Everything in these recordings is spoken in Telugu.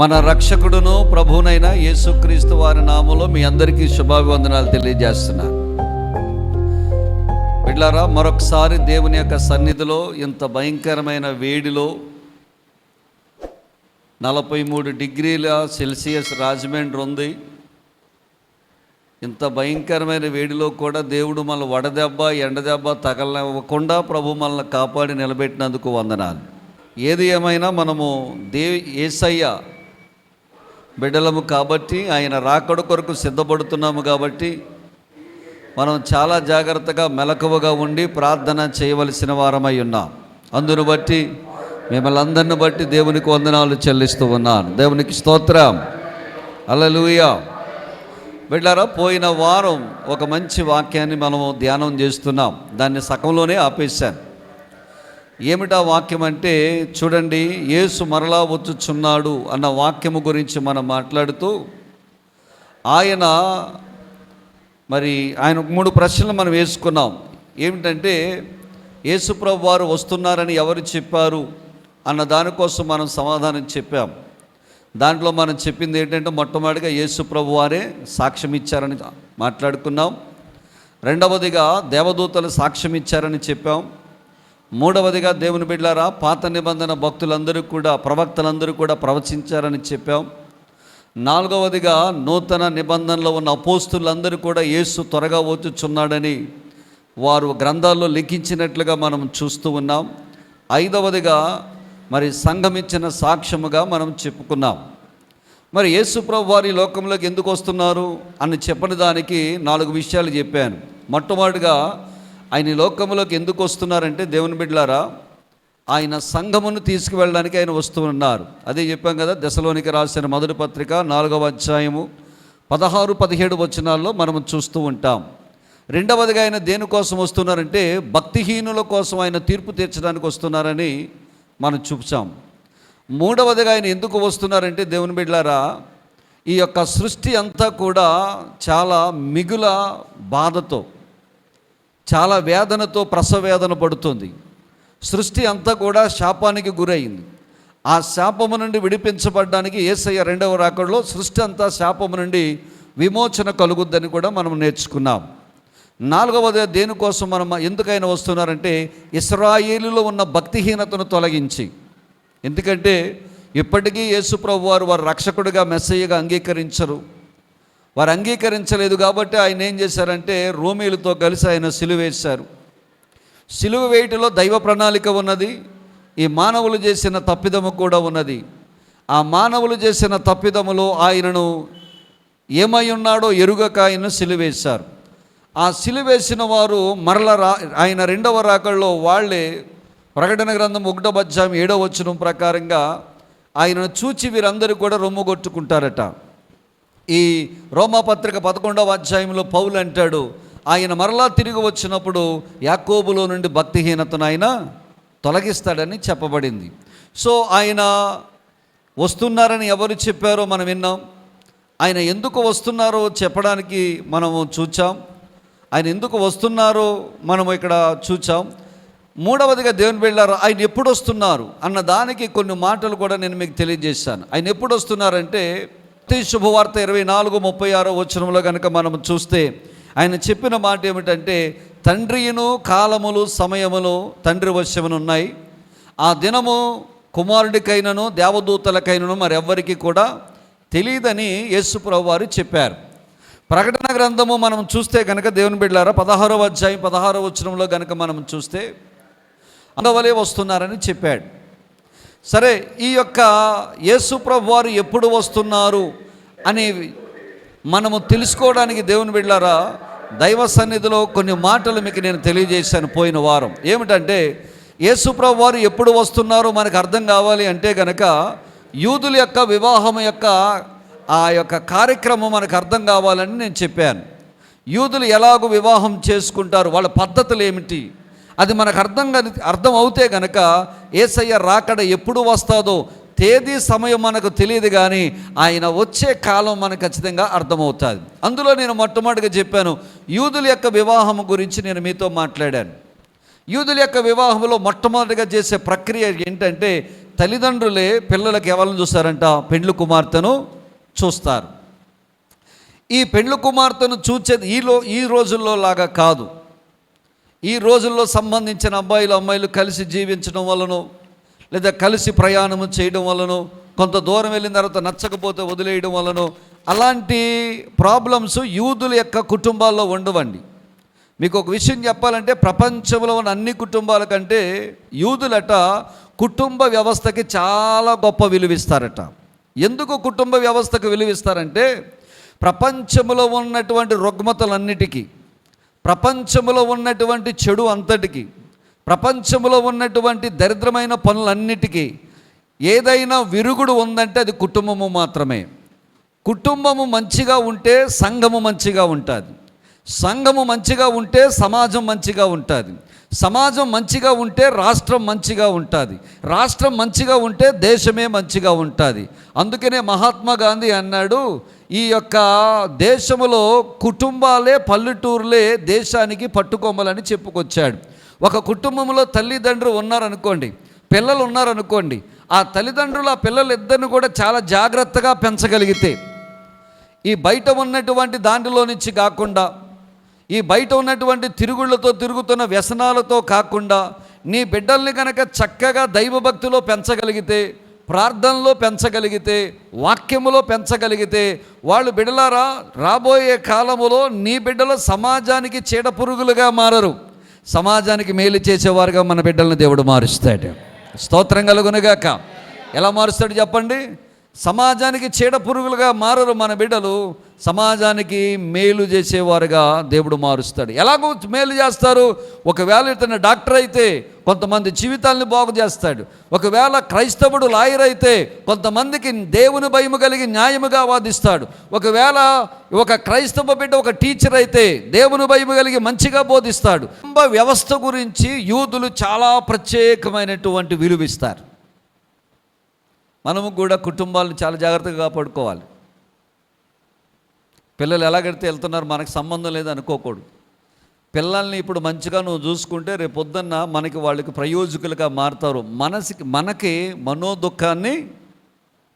మన రక్షకుడును ప్రభువునైన యేసుక్రీస్తు వారి నామములో మీ అందరికీ శుభాభివందనాలు తెలియజేస్తున్నాను. బిడ్డలారా, మరొకసారి దేవుని యొక్క సన్నిధిలో ఇంత భయంకరమైన వేడిలో 43 డిగ్రీల సెల్సియస్ రాజమండ్రి ఉంది. ఇంత భయంకరమైన వేడిలో కూడా దేవుడు మనల్ని వడదెబ్బ ఎండదెబ్బ తగలనివ్వకుండా ప్రభు మనల్ని కాపాడి నిలబెట్టినందుకు వందనాలు. ఏది ఏమైనా మనము యేసయ్య బిడ్డలము కాబట్టి, ఆయన రాకడ కొరకు సిద్ధపడుతున్నాము కాబట్టి మనం చాలా జాగ్రత్తగా మెలకువగా ఉండి ప్రార్థన చేయవలసిన వారమై ఉన్నాం. అందును బట్టి మిమ్మల్ని అందరిని బట్టి దేవునికి వందనాలు చెల్లిస్తూ ఉన్నాను. దేవునికి స్తోత్రం, హల్లెలూయా. బిడ్డలారా, పోయిన వారం ఒక మంచి వాక్యాన్ని మనము ధ్యానం చేస్తున్నాం. దాన్ని సగంలోనే ఆపేశాను. ఏమిటా వాక్యం అంటే, చూడండి, యేసు మరలా వచ్చుచున్నాడు అన్న వాక్యము గురించి మనం మాట్లాడుతూ ఆయన 3 ప్రశ్నలు మనం వేసుకున్నాం. ఏమిటంటే, యేసుప్రభు వారు వస్తున్నారని ఎవరు చెప్పారు అన్న దానికోసం మనం సమాధానం చెప్పాం. దాంట్లో మనం చెప్పింది ఏంటంటే, మొట్టమొదటిగా యేసుప్రభు వారే సాక్ష్యం ఇచ్చారని మాట్లాడుకున్నాం. రెండవదిగా దేవదూతలు సాక్ష్యం ఇచ్చారని చెప్పాం. మూడవదిగా దేవుని బిడ్డలారా, పాత నిబంధన భక్తులందరూ కూడా, ప్రవక్తలందరూ కూడా ప్రవచించారని చెప్పాం. నాలుగవదిగా నూతన నిబంధనలో ఉన్న అపోస్తులందరూ కూడా యేసు త్వరగా వచ్చుచున్నాడని వారు గ్రంథాల్లో లిఖించినట్లుగా మనం చూస్తూ ఉన్నాం. ఐదవదిగా సంఘం ఇచ్చిన సాక్ష్యముగా మనం చెప్పుకున్నాం. యేసు ప్రభు వారి లోకంలోకి ఎందుకు వస్తున్నారు అని చెప్పని దానికి 4 విషయాలు చెప్పాను. మొట్టమొదటిగా ఆయన ఈ లోకంలోకి ఎందుకు వస్తున్నారంటే, దేవుని బిడ్డలారా, ఆయన సంఘమును తీసుకువెళ్ళడానికి ఆయన వస్తూ ఉన్నారు. అదే చెప్పాం కదా, దశలోనికి రాసిన మొదటి పత్రిక 4వ అధ్యాయము 16-17 వచనాల్లో మనం చూస్తూ ఉంటాం. రెండవదిగా ఆయన దేనికోసం వస్తున్నారంటే, భక్తిహీనుల కోసం ఆయన తీర్పు తీర్చడానికి వస్తున్నారని మనం చూసాం. మూడవదిగా ఆయన ఎందుకు వస్తున్నారంటే, దేవుని బిడ్డలారా, ఈ యొక్క సృష్టి అంతా కూడా చాలా మిగుల బాధతో, చాలా వేదనతో ప్రసవేదన పడుతుంది. సృష్టి అంతా కూడా శాపానికి గురైంది. ఆ శాపము నుండి విడిపించబడడానికి యేసయ్య రెండవ రాకడలో సృష్టి అంతా శాపము నుండి విమోచన కలుగుద్దని కూడా మనం నేర్చుకున్నాం. నాలుగవది దేనికోసం మనం ఎందుకైనా వస్తున్నారంటే, ఇశ్రాయేలులో ఉన్న భక్తిహీనతను తొలగించి. ఎందుకంటే ఇప్పటికీ యేసు ప్రభు వారు రక్షకుడిగా మెస్సయ్యగా అంగీకరించరు. వారు అంగీకరించలేదు కాబట్టి ఆయన ఏం చేశారంటే, రోమీలతో కలిసి ఆయన సిలువ వేశారు. సిలువ వేయటంలో దైవ ప్రణాళిక ఉన్నది. ఈ మానవులు చేసిన తప్పిదము కూడా ఉన్నది. ఆ మానవులు చేసిన తప్పిదములో ఆయనను ఏమై ఉన్నాడో ఎరుగక ఆయన సిలువ వేశారు. ఆ సిలువ వేసిన వారు ఆయన రెండవ రాకడలో వాళ్ళే ప్రకటన గ్రంథం 1వ అధ్యాయం 7వ వచనం ప్రకారంగా ఆయనను చూచి వీరందరూ కూడా రొమ్ము కొట్టుకుంటారట. ఈ రోమాపత్రిక 11వ అధ్యాయంలో పౌలు అంటాడు, ఆయన మరలా తిరిగి వచ్చినప్పుడు యాకోబులో నుండి భక్తిహీనతను ఆయన తొలగిస్తాడని చెప్పబడింది. సో ఆయన వస్తున్నారని ఎవరు చెప్పారో మనం విన్నాం. ఆయన ఎందుకు వస్తున్నారో చెప్పడానికి మనము చూచాం. ఆయన ఎందుకు వస్తున్నారో మనము ఇక్కడ చూచాం. మూడవదిగా దేవుని బిడ్డలారా, ఆయన ఎప్పుడు వస్తున్నారు అన్న దానికి కొన్ని మాటలు కూడా నేను మీకు తెలియజేశాను. ఆయన ఎప్పుడు వస్తున్నారంటే, శుభవార్త 24-36 వచనంలో కనుక మనం చూస్తే ఆయన చెప్పిన మాట ఏమిటంటే, తండ్రియును కాలములు సమయములు తండ్రి వశమునున్నాయి. ఆ దినము కుమారుడికైనను దేవదూతలకైనను మరెవ్వరికి కూడా తెలియదని యేసు ప్రభు వారు చెప్పారు. ప్రకటన గ్రంథము మనం చూస్తే కనుక దేవుని బిడ్డలారా, 16వ అధ్యాయం 16వ వచనంలో కనుక మనం చూస్తే అంగవలే వస్తున్నారని చెప్పాడు. సరే, ఈ యొక్క యేసు ప్రభు వారు ఎప్పుడు వస్తున్నారు అనేవి మనము తెలుసుకోవడానికి దేవుని బిడ్డలారా, దైవ సన్నిధిలో కొన్ని మాటలు మీకు నేను తెలియజేశాను పోయిన వారం. ఏమిటంటే, యేసు ప్రభు వారు ఎప్పుడు వస్తున్నారో మనకు అర్థం కావాలి అంటే కనుక, యూదుల యొక్క వివాహం యొక్క ఆ యొక్క కార్యక్రమం మనకు అర్థం కావాలని నేను చెప్పాను. యూదులు ఎలాగో వివాహం చేసుకుంటారు, వాళ్ళ పద్ధతులు ఏమిటి, అది మనకు అర్థం అవుతే కనుక యేసయ్య రాకడ ఎప్పుడు వస్తాదో తేదీ సమయం మనకు తెలియదు, కానీ ఆయన వచ్చే కాలం మనకు ఖచ్చితంగా అర్థమవుతుంది. అందులో నేను మొట్టమొదటిగా చెప్పాను, యూదుల యొక్క వివాహం గురించి నేను మీతో మాట్లాడాను. యూదుల యొక్క వివాహంలో మొట్టమొదటిగా చేసే ప్రక్రియ ఏంటంటే తల్లిదండ్రులే పిల్లలకు ఎవరిని చూస్తారంట? పెండ్లి కుమార్తెను చూస్తారు. ఈ పెండ్లి కుమార్తెను చూచేది ఈ రోజుల్లో లాగా కాదు. ఈ రోజుల్లో సంబంధించిన అబ్బాయిలు అమ్మాయిలు కలిసి జీవించడం వలన, లేదా కలిసి ప్రయాణం చేయడం వలన, కొంత దూరం వెళ్ళిన తర్వాత నచ్చకపోతే వదిలేయడం వలన అలాంటి ప్రాబ్లమ్స్ యూదుల యొక్క కుటుంబాల్లో ఉండవండి. మీకు ఒక విషయం చెప్పాలంటే, ప్రపంచంలో ఉన్న అన్ని కుటుంబాల కంటే యూదులట కుటుంబ వ్యవస్థకి చాలా గొప్ప విలువిస్తారట. ఎందుకు కుటుంబ వ్యవస్థకు విలువిస్తారంటే, ప్రపంచంలో ఉన్నటువంటి రుగ్మతలన్నిటికీ, ప్రపంచంలో ఉన్నటువంటి చెడు అంతటికి, ప్రపంచంలో ఉన్నటువంటి దరిద్రమైన పనులన్నిటికీ ఏదైనా విరుగుడు ఉందంటే అది కుటుంబము మాత్రమే. కుటుంబము మంచిగా ఉంటే సంఘము మంచిగా ఉంటుంది, సంఘము మంచిగా ఉంటే సమాజం మంచిగా ఉంటుంది, సమాజం మంచిగా ఉంటే రాష్ట్రం మంచిగా ఉంటుంది, రాష్ట్రం మంచిగా ఉంటే దేశమే మంచిగా ఉంటుంది. అందుకనే మహాత్మా గాంధీ అన్నాడు, ఈ యొక్క దేశంలో కుటుంబాలే పల్లెటూరులే దేశానికి పట్టుకోమలని చెప్పుకొచ్చాడు. ఒక కుటుంబంలో తల్లిదండ్రులు ఉన్నారనుకోండి, పిల్లలు ఉన్నారనుకోండి, ఆ తల్లిదండ్రులు ఆ పిల్లలిద్దరిని కూడా చాలా జాగ్రత్తగా పెంచగలిగితే, ఈ బయట ఉన్నటువంటి దాంట్లో నుంచి కాకుండా, ఈ బయట ఉన్నటువంటి తిరుగుళ్ళతో తిరుగుతున్న వ్యసనాలతో కాకుండా, నీ బిడ్డల్ని కనుక చక్కగా దైవభక్తిలో పెంచగలిగితే, ప్రార్థనలో పెంచగలిగితే, వాక్యములో పెంచగలిగితే, వాళ్ళు బిడ్డలారా రాబోయే కాలములో నీ బిడ్డలు సమాజానికి చీడపురుగులుగా మారరు, సమాజానికి మేలు చేసేవారుగా మన బిడ్డలను దేవుడు మారుస్తాడు. స్తోత్రం కలుగునుగాక. ఎలా మారుస్తాడు చెప్పండి? సమాజానికి చీడపురుగులుగా మారరు మన బిడ్డలు, సమాజానికి మేలు చేసేవారుగా దేవుడు మారుస్తాడు. ఎలాగో మేలు చేస్తారు? ఒకవేళ ఇతను డాక్టర్ అయితే కొంతమంది జీవితాలను బాగు చేస్తాడు, ఒకవేళ క్రైస్తవుడు లాయర్ అయితే కొంతమందికి దేవుని భయము కలిగి న్యాయముగా వాదిస్తాడు, ఒకవేళ ఒక క్రైస్తవ బిడ్డ ఒక టీచర్ అయితే దేవుని భయము కలిగి మంచిగా బోధిస్తాడు. కుటుంబ వ్యవస్థ గురించి యూదులు చాలా ప్రత్యేకమైనటువంటి విలువిస్తారు. మనము కూడా కుటుంబాలను చాలా జాగ్రత్తగా కాపాడుకోవాలి. పిల్లలు ఎలాగైతే వెళ్తున్నారు మనకు సంబంధం లేదు అనుకోకూడదు. పిల్లల్ని ఇప్పుడు మంచిగా నువ్వు చూసుకుంటే రేపు పొద్దున్న వాళ్ళకి ప్రయోజకులుగా మారుతారు. మనకి మనోదుఖాన్ని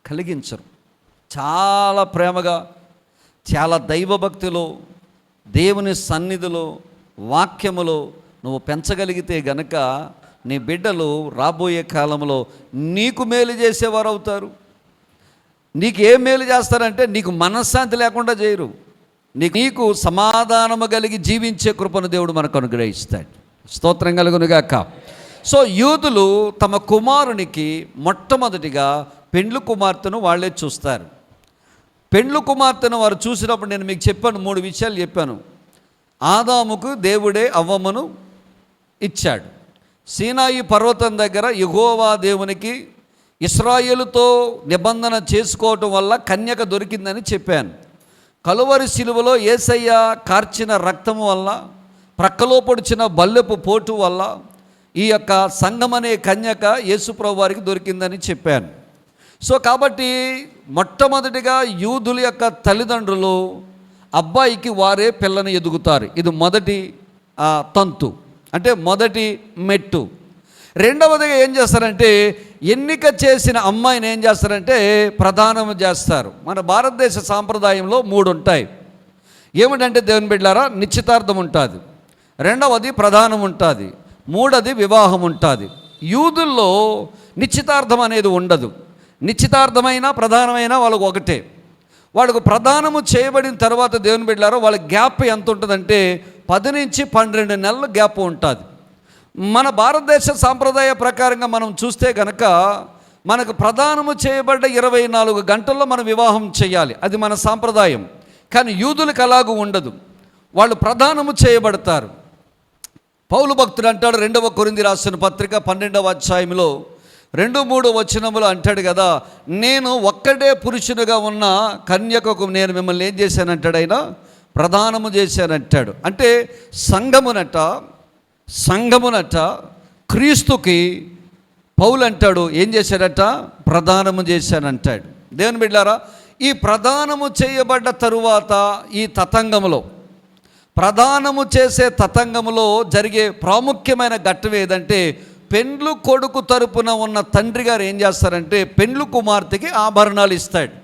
కలిగించరు. చాలా ప్రేమగా, చాలా దైవభక్తిలో, దేవుని సన్నిధిలో, వాక్యములో నువ్వు పెంచగలిగితే గనక నీ బిడ్డలు రాబోయే కాలంలో నీకు మేలు చేసేవారు అవుతారు. నీకు ఏం మేలు చేస్తారంటే, నీకు మనశ్శాంతి లేకుండా చేయరు, నీకు సమాధానము కలిగి జీవించే కృపను దేవుడు మనకు అనుగ్రహిస్తాడు. స్తోత్రం కలుగునుగాక. సో యూదులు తమ కుమారునికి మొట్టమొదటిగా పెండ్లి కుమార్తెను వాళ్ళే చూస్తారు. పెండ్లి కుమార్తెను వారు చూసినప్పుడు నేను మీకు చెప్పాను, 3 విషయాలు చెప్పాను. ఆదాముకు దేవుడే అవ్వమ్మను ఇచ్చాడు. సీనాయి పర్వతం దగ్గర యెహోవా దేవునికి ఇశ్రాయేలుతో నిబంధన చేసుకోవటం వల్ల కన్యక దొరికిందని చెప్పాను. కలువరి శిలువలో యేసయ్య కార్చిన రక్తము వల్ల, ప్రక్కలో పొడిచిన బల్లెపు పోటు వల్ల ఈ యొక్క సంఘం అనే కన్యక యేసుప్రభు వారికి దొరికిందని చెప్పాను. సో కాబట్టి మొట్టమొదటిగా యూదుల యొక్క తల్లిదండ్రులు అబ్బాయికి వారే పిల్లని ఎదుగుతారు. ఇది మొదటి తంతు, అంటే మొదటి మెట్టు. రెండవదిగా ఏం చేస్తారంటే, ఎన్నిక చేసిన అమ్మాయిని ఏం చేస్తారంటే ప్రదానం చేస్తారు. మన భారతదేశ సాంప్రదాయంలో 3 ఉంటాయి. ఏమిటంటే దేవుని బిడ్డలారా, నిశ్చితార్థం ఉంటుంది, రెండవది ప్రదానం ఉంటుంది, మూడవది వివాహం ఉంటుంది. యూదుల్లో నిశ్చితార్థం అనేది ఉండదు. నిశ్చితార్థమైనా ప్రధానమైనా వాళ్ళకు ఒకటే. వాళ్ళకు ప్రదానము చేయబడిన తర్వాత దేవుని బిడ్డలారా వాళ్ళ గ్యాప్ ఎంత ఉంటుందంటే 10 నుంచి 12 నెలల గ్యాప్ ఉంటుంది. మన భారతదేశ సాంప్రదాయ ప్రకారంగా మనం చూస్తే కనుక మనకు ప్రదానము చేయబడ్డ 24 గంటల్లో మనం వివాహం చేయాలి, అది మన సాంప్రదాయం. కానీ యూదులకు అలాగూ ఉండదు, వాళ్ళు ప్రదానము చేయబడతారు. పౌలు భక్తుడు అంటాడు, 2వ కొరింథీ రాసిన పత్రిక 12వ అధ్యాయంలో 2-3 వచనములు అంటాడు కదా, నేను ఒక్కడే పురుషునిగా ఉన్న కన్యకకు నేను మిమ్మల్ని ఏం చేశానంటాడు, ఆయన ప్రదానము చేశానంటాడు. అంటే సంఘమునట క్రీస్తుకి పౌలు అంటాడు ఏం చేశాడట, ప్రదానము చేశానంటాడు. దేవుని బిడ్డలారా, ఈ ప్రదానము చేయబడ్డ తరువాత ఈ తతంగంలో ప్రదానము చేసే తతంగములో జరిగే ప్రాముఖ్యమైన ఘట్టం ఏదంటే, పెండ్లు కొడుకు తరపున ఉన్న తండ్రి గారు ఏం చేస్తారంటే పెండ్లు కుమార్తెకి ఆభరణాలు ఇస్తాడు.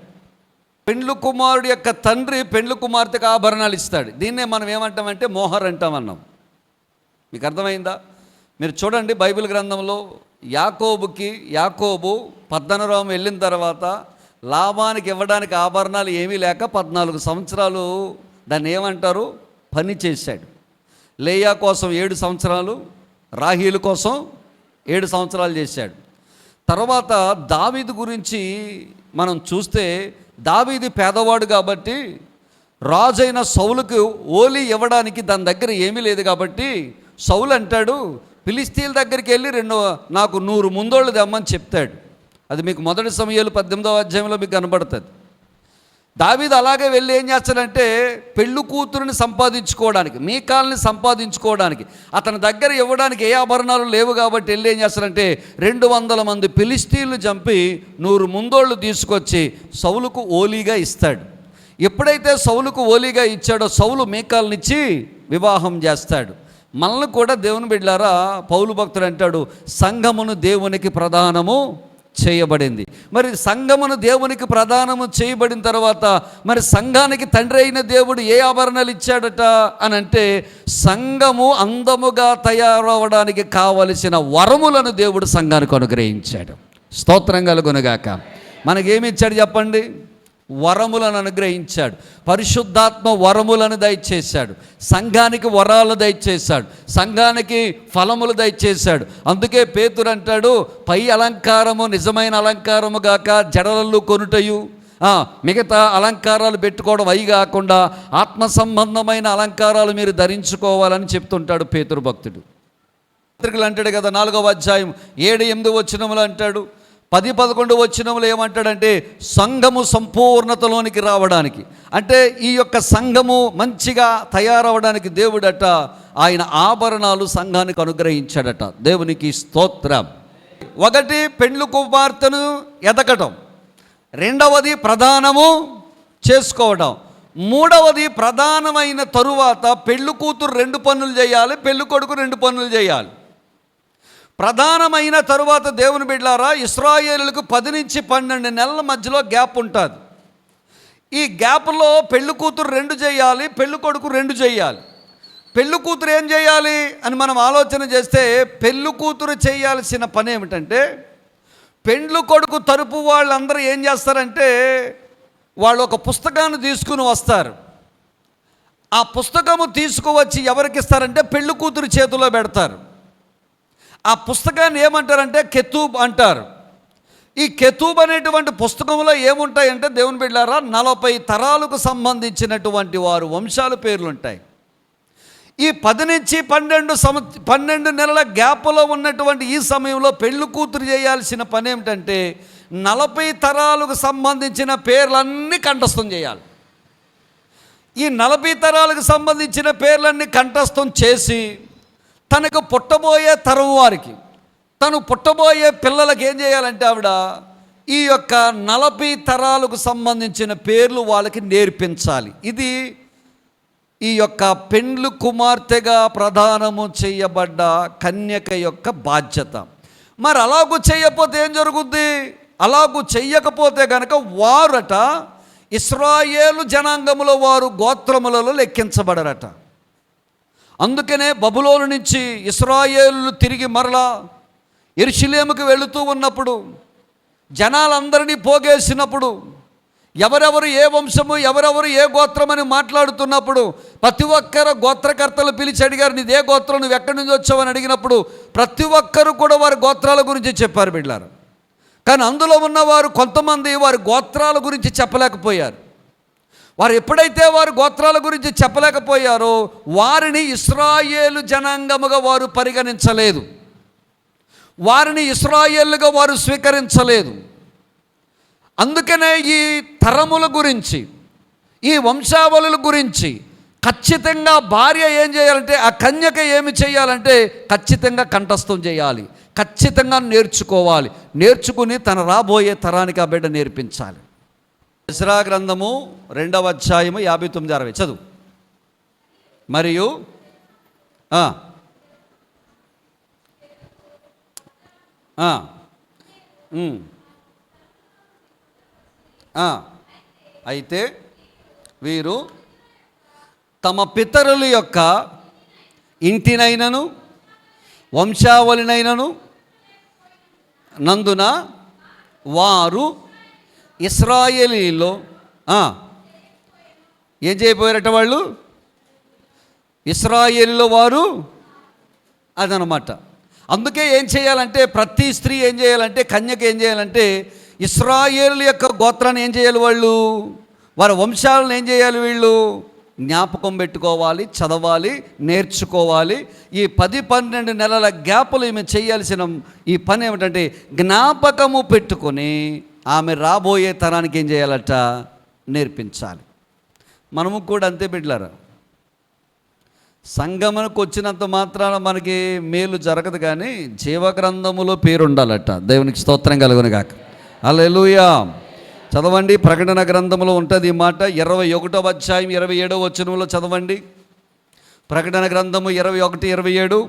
పెండ్లు కుమారుడు యొక్క తండ్రి పెండ్లు కుమార్తెకి ఆభరణాలు ఇస్తాడు. దీన్నే మనం ఏమంటామంటే మోహర్ అంటామన్నాం. మీకు అర్థమైందా? మీరు చూడండి బైబిల్ గ్రంథంలో యాకోబు పద్దనరాము వెళ్ళిన తర్వాత లాభానికి ఇవ్వడానికి ఆభరణాలు ఏమీ లేక 14 సంవత్సరాలు దాన్ని ఏమంటారు పని చేశాడు. లేయా కోసం 7 సంవత్సరాలు, రాహీలు కోసం 7 సంవత్సరాలు చేశాడు. తర్వాత దావీదు గురించి మనం చూస్తే, దావీదు పేదవాడు కాబట్టి రాజైన సౌలుకు ఓలి ఇవ్వడానికి దాని దగ్గర ఏమీ లేదు కాబట్టి సౌలు అంటాడు, ఫిలిస్తీన్ల దగ్గరికి వెళ్ళి నాకు 100 ముందోళ్ళు తెమ్మని చెప్తాడు. అది మీకు 1 సమూయేలు 18వ అధ్యాయంలో మీకు కనబడుతుంది. దావీదు అలాగే వెళ్ళి ఏం చేస్తాడంటే పెళ్ళి కూతురుని సంపాదించుకోవడానికి, మీకాల్ని సంపాదించుకోవడానికి, అతని దగ్గర ఇవ్వడానికి ఏ ఆభరణాలు లేవు కాబట్టి వెళ్ళి ఏం చేస్తాడంటే 200 మంది ఫిలిస్తీన్లు చంపి 100 ముందోళ్ళు తీసుకొచ్చి సౌలుకు ఓలీగా ఇస్తాడు. ఎప్పుడైతే సౌలుకు ఓలీగా ఇచ్చాడో సౌలు మీకాల్నిచ్చి వివాహం చేస్తాడు. మనల్ని కూడా దేవుని బిడ్డలారా పౌలు భక్తుడు అంటాడు, సంఘమును దేవునికి ప్రదానము చేయబడింది. మరి సంఘమును దేవునికి ప్రదానము చేయబడిన తర్వాత మరి సంఘానికి తండ్రి అయిన దేవుడు ఏ ఆభరణాలు ఇచ్చాడట అని అంటే, సంఘము అందముగా తయారవడానికి కావలసిన వరములను దేవుడు సంఘానికి అనుగ్రహించాడు. స్తోత్రం కలుగునుగాక. మనకేమి ఇచ్చాడు చెప్పండి? వరములను అనుగ్రహించాడు. పరిశుద్ధాత్మ వరములను దయచేశాడు. సంఘానికి వరాలు దయచేశాడు. సంఘానికి ఫలములు దయచేశాడు. అందుకే పేతురు అంటాడు, పై అలంకారము నిజమైన అలంకారము గాక జడలల్లు కొనుటయు, మిగతా అలంకారాలు పెట్టుకోవడం అయి కాకుండా ఆత్మ సంబంధమైన అలంకారాలు మీరు ధరించుకోవాలని చెప్తుంటాడు పేతురు భక్తుడు. పత్రికలు అంటాడు కదా 4వ అధ్యాయం 7-8 వచనములు అంటాడు, 10-11 వచనములు ఏమంటాడంటే సంఘము సంపూర్ణతలోనికి రావడానికి, అంటే ఈ యొక్క సంఘము మంచిగా తయారవడానికి దేవుడట ఆయన ఆభరణాలు సంఘానికి అనుగ్రహించాడట. దేవునికి స్తోత్రం. 1 పెండ్లు కుమార్తెను ఎదగటం, 2వది ప్రదానము చేసుకోవడం, 3వది ప్రధానమైన తరువాత పెళ్ళి కూతురు 2 పనులు చేయాలి, పెళ్ళి కొడుకు 2 పనులు చేయాలి. ప్రధానమైన తరువాత దేవుని బిడ్డలారా ఇశ్రాయేలులకు 10 నుంచి 12 నెలల మధ్యలో గ్యాప్ ఉంటుంది. ఈ గ్యాప్లో పెళ్ళి కూతురు 2 చేయాలి, పెళ్ళి కొడుకు 2 చేయాలి. పెళ్ళి కూతురు ఏం చేయాలి అని మనం ఆలోచన చేస్తే, పెళ్ళి కూతురు చేయాల్సిన పని ఏమిటంటే, పెండ్లు కొడుకు తరపు వాళ్ళందరూ ఏం చేస్తారంటే వాళ్ళు ఒక పుస్తకాన్ని తీసుకుని వస్తారు. ఆ పుస్తకము తీసుకువచ్చి ఎవరికి ఇస్తారంటే పెళ్ళి కూతురు చేతిలో పెడతారు. ఆ పుస్తకాన్ని ఏమంటారంటే కెతూబ్ అంటారు. ఈ కెతూబ్ అనేటువంటి పుస్తకంలో ఏముంటాయంటే దేవుని బిడ్డలారా 40 తరాలకు సంబంధించినటువంటి వారు వంశాల పేర్లు ఉంటాయి. ఈ 10 నుంచి 12 నెలల గ్యాప్లో ఉన్నటువంటి ఈ సమయంలో పెళ్ళి కూతురు చేయాల్సిన పని ఏమిటంటే 40 తరాలకు సంబంధించిన పేర్లన్నీ కంఠస్థం చేయాలి. ఈ 40 తరాలకు సంబంధించిన పేర్లన్నీ కంఠస్థం చేసి తనకు పుట్టబోయే తరం వారికి, తను పుట్టబోయే పిల్లలకి ఏం చేయాలంటే ఆవిడ ఈ యొక్క 40 తరాలకు సంబంధించిన పేర్లు వాళ్ళకి నేర్పించాలి. ఇది ఈ యొక్క పెండ్లు కుమార్తెగా ప్రదానము చేయబడ్డ కన్యక యొక్క బాధ్యత. మరి అలాగూ చేయకపోతే ఏం జరుగుద్ది? అలాగూ చెయ్యకపోతే కనుక వారట ఇశ్రాయేలు జనాంగములో వారు గోత్రములలో లెక్కించబడరట. అందుకనే బబులోను నుంచి ఇశ్రాయేలు తిరిగి మరలా యెరూషలేముకు వెళుతూ ఉన్నప్పుడు, జనాలందరినీ పోగేసినప్పుడు, ఎవరెవరు ఏ వంశము ఎవరెవరు ఏ గోత్రమని మాట్లాడుతున్నప్పుడు ప్రతి ఒక్కరు గోత్రకర్తలు పిలిచి అడిగారు, నీదే గోత్రం, నువ్వు ఎక్కడి నుంచి వచ్చావని అడిగినప్పుడు ప్రతి ఒక్కరు కూడా వారి గోత్రాల గురించి చెప్పారు బిడ్డలారా. కానీ అందులో ఉన్నవారు కొంతమంది వారి గోత్రాల గురించి చెప్పలేకపోయారు. వారు ఎప్పుడైతే వారి గోత్రాల గురించి చెప్పలేకపోయారో వారిని ఇశ్రాయేలు జనాంగముగా వారు పరిగణించలేదు, వారిని ఇశ్రాయేలుగా వారు స్వీకరించలేదు. అందుకనే ఈ తరముల గురించి, ఈ వంశావళుల గురించి ఖచ్చితంగా భార్య ఏం చేయాలంటే, ఆ కన్యక ఏమి చేయాలంటే ఖచ్చితంగా కంఠస్థం చేయాలి, ఖచ్చితంగా నేర్చుకోవాలి. నేర్చుకుని తన రాబోయే తరానికి ఆ బిడ్డ నేర్పించాలి. ఎజ్రా గ్రంథము 2వ అధ్యాయము 59-60 చదువు. మరియు అయితే వీరు తమ పితరుల యొక్క ఇంటినైనను వంశావళినైనను నందున వారు ఇశ్రాయేలీలో ఏం చేయబోయారట వాళ్ళు? ఇశ్రాయేలీలో వారు అదనమాట. అందుకే ఏం చేయాలంటే ప్రతి స్త్రీ ఏం చేయాలంటే, కన్యక ఏం చేయాలంటే, ఇశ్రాయేలు యొక్క గోత్రాన్ని ఏం చేయాలి? వాళ్ళు వారి వంశాలను ఏం చేయాలి? వీళ్ళు జ్ఞాపకం పెట్టుకోవాలి, చదవాలి, నేర్చుకోవాలి. ఈ 10-12 నెలల గ్యాపులు ఈమె చేయాల్సిన ఈ పని ఏమిటంటే, జ్ఞాపకము పెట్టుకొని ఆమె రాబోయే తరానికి ఏం చేయాలట? నేర్పించాలి. మనము కూడా అంతే బిడ్డలారా. సంగమనకు వచ్చినంత మాత్రాన మనకి మేలు జరగదు, కానీ జీవగ్రంథములో పేరు ఉండాలట. దేవునికి స్తోత్రం కలుగును గాక. హల్లెలూయా. చదవండి, ప్రకటన గ్రంథంలో ఉంటుంది ఈ మాట. 21వ అధ్యాయం 27వ వచనంలో చదవండి. ప్రకటన గ్రంథము 21:27.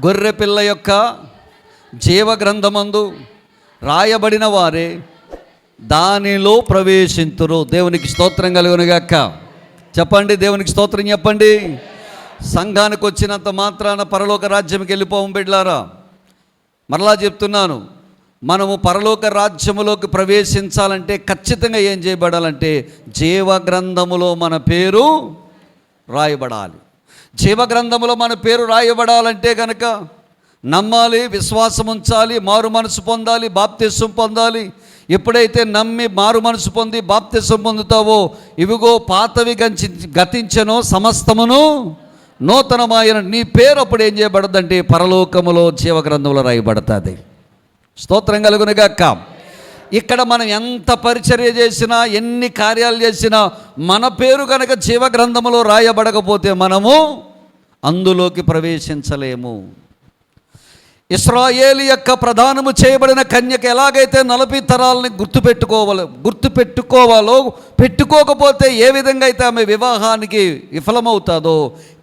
గొర్రె పిల్ల యొక్క జీవగ్రంథమందు రాయబడిన వారే దానిలో ప్రవేశింతురు. దేవునికి స్తోత్రం కలుగును గాక. చెప్పండి, దేవునికి స్తోత్రం చెప్పండి. సంఘానికి వచ్చినంత మాత్రాన పరలోక రాజ్యంకి వెళ్ళిపోవం బిడ్డలారా. మరలా చెప్తున్నాను, మనము పరలోక రాజ్యములోకి ప్రవేశించాలంటే ఖచ్చితంగా ఏం చేయబడాలంటే, జీవగ్రంథములో మన పేరు రాయబడాలి. జీవగ్రంథములో మన పేరు రాయబడాలంటే కనుక నమ్మాలి, విశ్వాసం ఉంచాలి, మారు మనసు పొందాలి, బాప్తిస్మం పొందాలి. ఎప్పుడైతే నమ్మి మారు మనసు పొంది బాప్తిస్మం పొందుతావో, ఇవిగో పాతవి గతించెనో సమస్తమును నూతనమాయన. నీ పేరు అప్పుడు ఏం చేయబడదంటే పరలోకములో జీవగ్రంథంలో రాయబడుతుంది. స్తోత్రం కలుగును గాక. ఇక్కడ మనం ఎంత పరిచర్య చేసినా, ఎన్ని కార్యాలు చేసినా, మన పేరు కనుక జీవగ్రంథములో రాయబడకపోతే మనము అందులోకి ప్రవేశించలేము. ఇశ్రాయేలు యొక్క ప్రధానము చేయబడిన కన్యక ఎలాగైతే 40 తరాలని గుర్తుపెట్టుకోవాలో, పెట్టుకోకపోతే ఏ విధంగా అయితే ఆమె వివాహానికి విఫలమవుతుందో,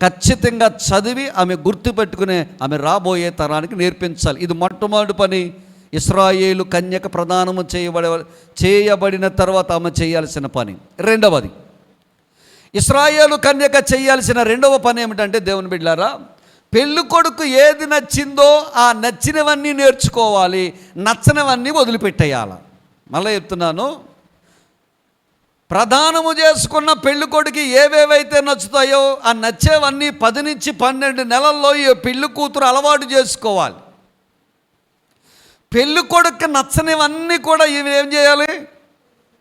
ఖచ్చితంగా చదివి ఆమె గుర్తుపెట్టుకునే ఆమె రాబోయే తరానికి నేర్పించాలి. ఇది మొట్టమొదటి పని. ఇశ్రాయేలు కన్యక ప్రధానము చేయబడిన తర్వాత ఆమె చేయాల్సిన పని. రెండవది, ఇశ్రాయేలు కన్యక చేయాల్సిన రెండవ పని ఏమిటంటే, దేవుని బిడ్డలారా, పెళ్ళి కొడుకు ఏది నచ్చిందో ఆ నచ్చినవన్నీ నేర్చుకోవాలి, నచ్చనివన్నీ వదిలిపెట్టేయాలి. మళ్ళీ చెప్తున్నాను, ప్రధానము చేసుకున్న పెళ్ళి కొడుకు ఏవేవైతే నచ్చుతాయో ఆ నచ్చేవన్నీ 10 నుంచి 12 నెలల్లో ఈ పెళ్ళి కూతురు అలవాటు చేసుకోవాలి. పెళ్ళి కొడుకు నచ్చనివన్నీ కూడా ఇవి ఏం చేయాలి?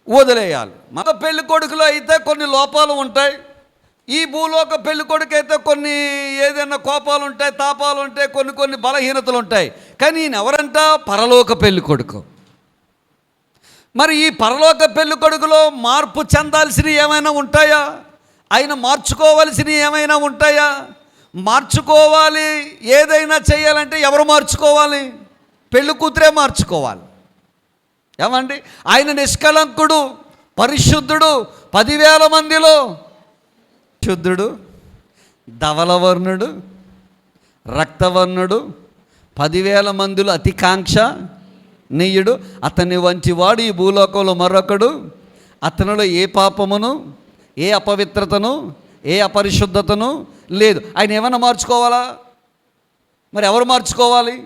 వదిలేయాలి. మన పెళ్ళి కొడుకులో అయితే కొన్ని లోపాలు ఉంటాయి. ఈ భూలోక పెళ్ళి కొడుకు అయితే కొన్ని ఏదైనా కోపాలు ఉంటాయి, తాపాలు ఉంటాయి, కొన్ని బలహీనతలు ఉంటాయి. కానీ ఈయన ఎవరంట? పరలోక పెళ్ళి కొడుకు. మరి ఈ పరలోక పెళ్ళి కొడుకులో మార్పు చెందాల్సినవి ఏమైనా ఉంటాయా? ఆయన మార్చుకోవాల్సినవి ఏమైనా ఉంటాయా? మార్చుకోవాలి. ఏదైనా చేయాలంటే ఎవరు మార్చుకోవాలి? పెళ్ళి కూతురే మార్చుకోవాలి. ఏమండి? ఆయన నిష్కళంకుడు, పరిశుద్ధుడు, 10,000 మందిలో శుద్ధుడు, ధవలవర్ణుడు, రక్తవర్ణుడు, 10,000 మందిలో అతికాంక్ష నీయుడు. అతని వంటి వాడు ఈ భూలోకంలో మరొకడు. అతనిలో ఏ పాపమును, ఏ అపవిత్రతను, ఏ అపరిశుద్ధతను లేదు. ఆయన ఏమైనా మార్చుకోవాలా? మరి ఎవరు మార్చుకోవాలి?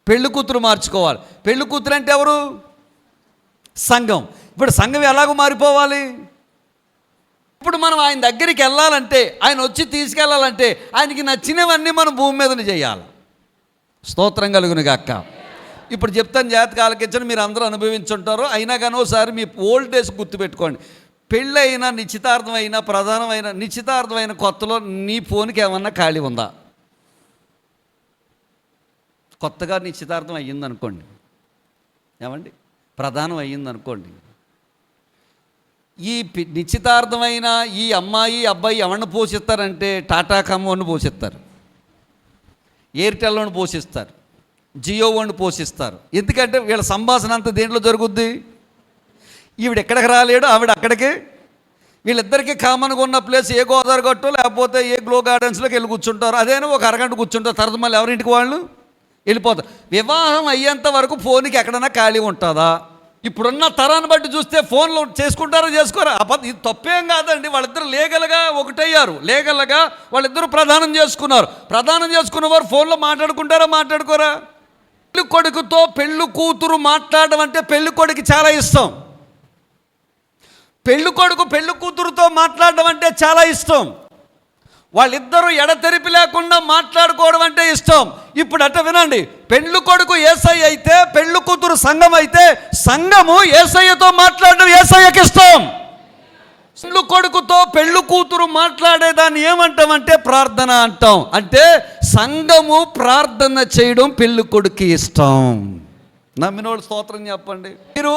పెళ్ళి కూతురు మార్చుకోవాలి. పెళ్ళి కూతురు అంటే ఎవరు? సంఘం. ఇప్పుడు సంఘం ఎలాగో మారిపోవాలి? ఇప్పుడు మనం ఆయన దగ్గరికి వెళ్ళాలంటే, ఆయన వచ్చి తీసుకెళ్ళాలంటే, ఆయనకి నచ్చినవన్నీ మనం భూమి మీదనే చేయాలి. స్తోత్రం కలుగును గాక. ఇప్పుడు చెప్తాను, జాతకాలకి ఇచ్చిన మీరు అందరూ అనుభవించుంటారు. అయినా కానీ ఒకసారి మీ ఓల్డ్ డేస్ గుర్తుపెట్టుకోండి. పెళ్ళి అయినా, నిశ్చితార్థమైనా, ప్రధానమైన నిశ్చితార్థమైన కొత్తలో నీ ఫోన్కి ఏమన్నా ఖాళీ ఉందా? కొత్తగా నిశ్చితార్థం అయ్యిందనుకోండి, ఏమండి, ప్రధానం అయ్యిందనుకోండి, ఈ నిశ్చితార్థమైన ఈ అమ్మాయి అబ్బాయి ఎవరిని పోషిస్తారంటే టాటా కమ్మని పోషిస్తారు, ఎయిర్టెల్ వాడిని పోషిస్తారు, జియో వాడిని పోషిస్తారు. ఎందుకంటే వీళ్ళ సంభాషణ అంతా దేంట్లో జరుగుద్ది? ఈవిడ ఎక్కడికి రాలేడు, ఆవిడ అక్కడికి వీళ్ళిద్దరికీ కామన్గా ఉన్న ప్లేస్ ఏ గోదావరి గట్టు లేకపోతే ఏ గ్లో గార్డెన్స్లోకి వెళ్ళి కూర్చుంటారు. అదేనా ఒక అరగంట కూర్చుంటారు, తర్వాత మళ్ళీ ఎవరింటికి వాళ్ళు వెళ్ళిపోతారు. వివాహం అయ్యేంత వరకు ఫోన్కి ఎక్కడైనా ఖాళీ ఉంటుందా? ఇప్పుడున్న తరాన్ని బట్టి చూస్తే ఫోన్లో చేసుకుంటారో చేసుకోరా, ఇది తప్పేం కాదండి. వాళ్ళిద్దరు లీగల్గా ఒకటయ్యారు, లీగల్గా వాళ్ళిద్దరూ ప్రదానం చేసుకున్నారు. ప్రదానం చేసుకున్న వారు ఫోన్లో మాట్లాడుకుంటారా, మాట్లాడుకోరా? పెళ్లి కొడుకుతో పెళ్ళి కూతురు మాట్లాడడం అంటే పెళ్లి కొడుకు చాలా ఇష్టం. పెళ్ళి కొడుకు పెళ్ళి కూతురుతో మాట్లాడడం అంటే చాలా ఇష్టం. వాళ్ళిద్దరూ ఎడతెరిపి లేకుండా మాట్లాడుకోవడం అంటే ఇష్టం. ఇప్పుడు అట్ట వినండి, పెళ్ళి కొడుకు యేసయ్య అయితే, పెళ్ళి కూతురు సంఘం అయితే, సంఘము యేసయ్యతో మాట్లాడడం యేసయ్యకి ఇష్టం. పెళ్ళి కొడుకుతో పెళ్ళి కూతురు మాట్లాడేదాన్ని ఏమంటామంటే ప్రార్థన అంటాం. అంటే సంఘము ప్రార్థన చేయడం పెళ్ళి కొడుకు ఇష్టం. నమ్మినోళ్ళు స్తోత్రం చెప్పండి. మీరు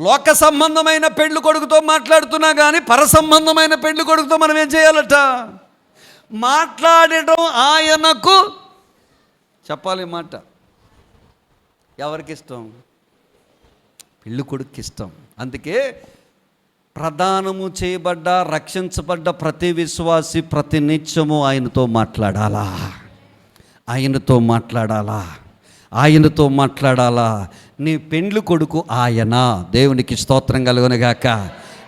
లోక సంబంధమైన పెళ్ళి కొడుకుతో మాట్లాడుతున్నా కానీ పర సంబంధమైన పెళ్ళి కొడుకుతో మనం ఏం చేయాలట? మాట్లాడటం ఆయనకు చెప్పాలి. మాట ఎవరికి ఇష్టం? పెళ్ళి కొడుకు ఇష్టం. అందుకే ప్రదానము చేయబడ్డ రక్షించబడ్డ ప్రతి విశ్వాసి ప్రతి నిత్యము ఆయనతో మాట్లాడాలా, ఆయనతో మాట్లాడాలా, ఆయనతో మాట్లాడాలా. నీ పెండ్లి కొడుకు ఆయన. దేవునికి స్తోత్రం కలుగునుగాక.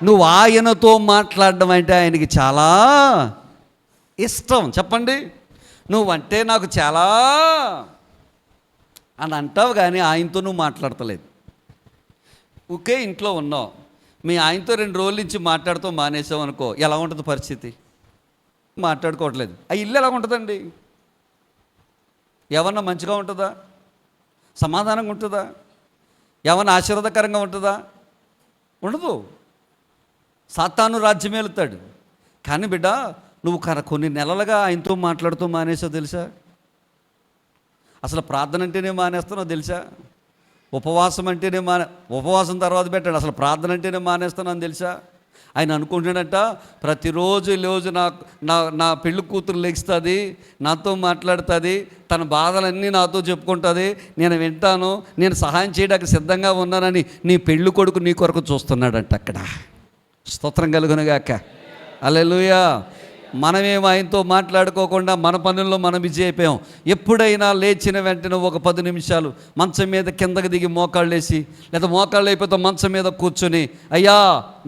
నువ్వు ఆయనతో మాట్లాడడం అంటే ఆయనకి చాలా ఇష్టం. చెప్పండి, నువ్వంటే నాకు చాలా అని అంటావు కానీ ఆయనతో నువ్వు మాట్లాడతలేదు. ఒకే ఇంట్లో ఉన్నావు, మీ ఆయనతో 2 రోజుల నుంచి మాట్లాడుతూ మానేసావు అనుకో, ఎలా ఉంటుంది పరిస్థితి? మాట్లాడుకోవట్లేదు. ఆ ఇల్లు ఎలా ఉంటుందండి? ఏమన్నా మంచిగా ఉంటుందా? సమాధానంగా ఉంటుందా? ఏమన్నా ఆశీర్వాదకరంగా ఉంటుందా? ఉండదు. సాతాను రాజ్యం వెళుతాడు. కానీ బిడ్డ, నువ్వు కొన్ని నెలలుగా ఆయనతో మాట్లాడుతూ మానేసావు తెలుసా? అసలు ప్రార్థన అంటేనే మానేస్తున్నావు తెలుసా? ఉపవాసం అంటేనే ఉపవాసం తర్వాత పెట్టాడు. అసలు ప్రార్థన అంటేనే మానేస్తున్నాను తెలుసా? ఆయన అనుకుంటున్నాడంట, ప్రతిరోజు నా పెళ్ళి కూతురు లెగుస్తుంది, నాతో మాట్లాడుతుంది, తన బాధలన్నీ నాతో చెప్పుకుంటుంది, నేను వింటాను, నేను సహాయం చేయడానికి సిద్ధంగా ఉన్నానని నీ పెళ్ళి కొడుకు నీ కొరకు చూస్తున్నాడంట అక్కడ. స్తోత్రం కలుగునుగాక. హల్లెలూయా. మనమేమో ఆయనతో మాట్లాడుకోకుండా మన పనుల్లో మనం బిజీ అయిపోయాం. ఎప్పుడైనా లేచిన వెంటనే ఒక 10 నిమిషాలు మంచం మీద కిందకి దిగి మోకాళ్ళు వేసి, లేదా మోకాళ్ళు అయిపోతే మంచం మీద కూర్చొని, అయ్యా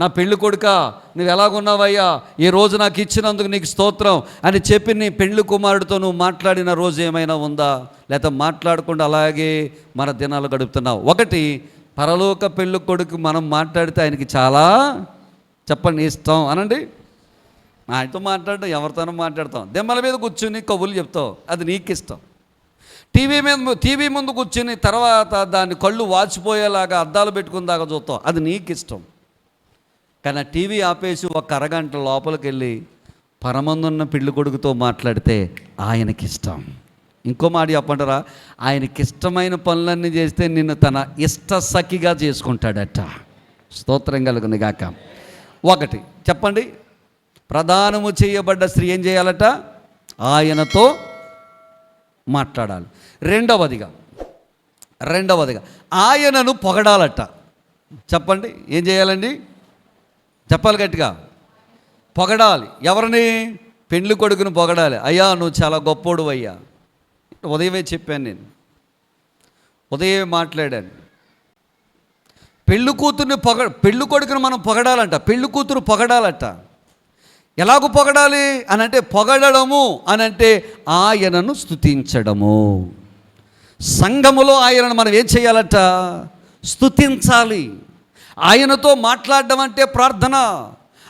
నా పెళ్ళి కొడుకా నువ్వు ఎలాగున్నావయ్యా, ఈ రోజు నాకు ఇచ్చినందుకు నీకు స్తోత్రం అని చెప్పి నీ పెళ్ళి కుమారుడితో నువ్వు మాట్లాడిన రోజు ఏమైనా ఉందా? లేదా మాట్లాడకుండా అలాగే మన దినాలు గడుపుతున్నావు. ఒకటి, పరలోక పెళ్ళి కొడుకు మనం మాట్లాడితే ఆయనకి చాలా చెప్పండి ఇష్టం అనండి. ఆయనతో మాట్లాడడం ఎవరితోనో మాట్లాడతాం, దెమ్మల మీద కూర్చుని కబుర్లు చెప్తావు, అది నీకు ఇష్టం. టీవీ ముందు కూర్చుని తర్వాత దాన్ని కళ్ళు వాచిపోయేలాగా అద్దాలు పెట్టుకుని దాకా చూస్తావు, అది నీకు ఇష్టం. కానీ టీవీ ఆపేసి ఒక అరగంట లోపలికి వెళ్ళి పరమందున్న పెళ్ళి కొడుకుతో మాట్లాడితే ఆయనకి ఇష్టం. ఇంకో మాట చెప్పంటారా, ఆయనకి ఇష్టమైన పనులన్నీ చేస్తే నిన్ను తన ఇష్ట సఖిగా చేసుకుంటాడట. స్తోత్రం కలుగును గాక. ఒకటి చెప్పండి, ప్రదానము చేయబడ్డ స్త్రీ ఏం చేయాలట? ఆయనతో మాట్లాడాలి. రెండవదిగా ఆయనను పొగడాలట. చెప్పండి, ఏం చేయాలండి? చెప్పాలి గట్టిగా. పొగడాలి. ఎవరిని? పెండ్లి కొడుకుని పొగడాలి. అయ్యా నువ్వు చాలా గొప్పోడు అయ్యా. ఉదయమే చెప్పాను, నేను ఉదయమే మాట్లాడాను. పెళ్ళి కూతుర్ని పెళ్ళి కొడుకుని మనం పొగడాలంట, పెళ్ళి కూతురు పొగడాలట. ఎలాగూ పొగడాలి అని అంటే, పొగడము అని అంటే ఆయనను స్తుతించడము. సంఘములో ఆయనను మనం ఏం చేయాలట? స్తుతించాలి. ఆయనతో మాట్లాడడం అంటే ప్రార్థన,